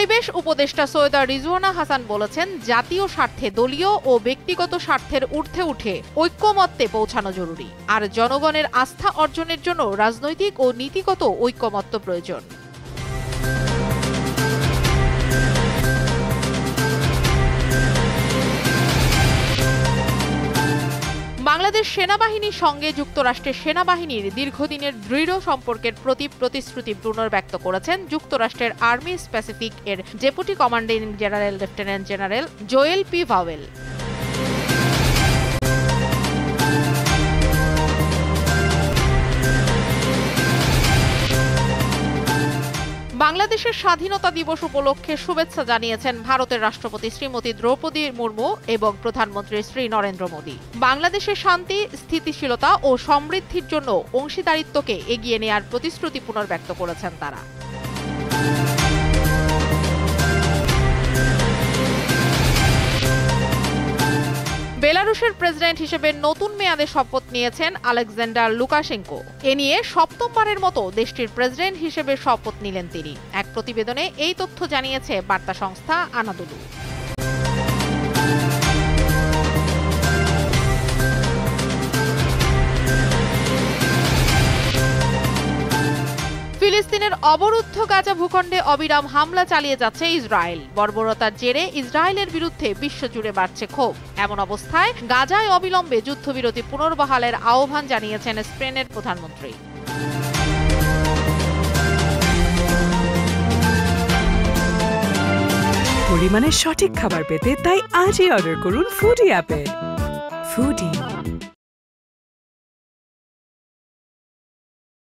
পরিবেশ উপদেষ্টা সৈয়দা রিজওয়ানা হাসান বলেছেন, জাতীয় স্বার্থে দলীয় ও ব্যক্তিগত স্বার্থের ঊর্ধ্বে উঠে ঐক্যমত্যে পৌঁছানো জরুরি, আর জনগণের আস্থা অর্জনের জন্য রাজনৈতিক ও নীতিগত ঐক্যমত্য প্রয়োজন। বাংলাদেশ সেনাবাহিনীর সঙ্গে যুক্তরাষ্ট্রের সেনাবাহিনীর দীর্ঘদিনের দৃঢ় সম্পর্কের প্রতি প্রতিশ্রুতি পুনর্ব্যক্ত করেছেন যুক্তরাষ্ট্রের আর্মি স্পেসিফিক এর deputy commanding general lieutenant general Joel P vowel. বাংলাদেশের স্বাধীনতা দিবস উপলক্ষে শুভেচ্ছা জানিয়েছেন ভারতের রাষ্ট্রপতি শ্রীমতী দ্রৌপদী মুর্মু এবং প্রধানমন্ত্রী শ্রী নরেন্দ্র মোদী। বাংলাদেশের শান্তি, স্থিতিশীলতা ও সমৃদ্ধির জন্য অংশীদারিত্বকে এগিয়ে নেয়ার প্রতিশ্রুতি পুনর্ব্যক্ত করেছেন তারা। বেলারুশের প্রেসিডেন্ট হিসেবে নতুন মেয়াদে শপথ নিয়েছেন আলেকজান্ডার লুকাশেঙ্কো। এ নিয়ে সপ্তমবারের মতো দেশটির প্রেসিডেন্ট হিসেবে শপথ নিলেন তিনি। এক প্রতিবেদনে এই তথ্য জানিয়েছে বার্তা সংস্থা আনাদোলু। ফিলিস্তিনের অবরুদ্ধ গাজা ভূখণ্ডে অবিরাম হামলা চালিয়ে যাচ্ছে ইসরায়েল। বর্বরতার জেরে ইসরায়েলের বিরুদ্ধে বিশ্বজুড়ে বাড়ছে ক্ষোভ। এমন অবস্থায় গাজায় অবিলম্বে যুদ্ধবিরতি পুনর্বহালের আহ্বান জানিয়েছেন স্পেনের প্রধানমন্ত্রী। পরিমাণে সঠিক খাবার পেতে তাই আজই অর্ডার করুন ফুডি অ্যাপে। ফুডি।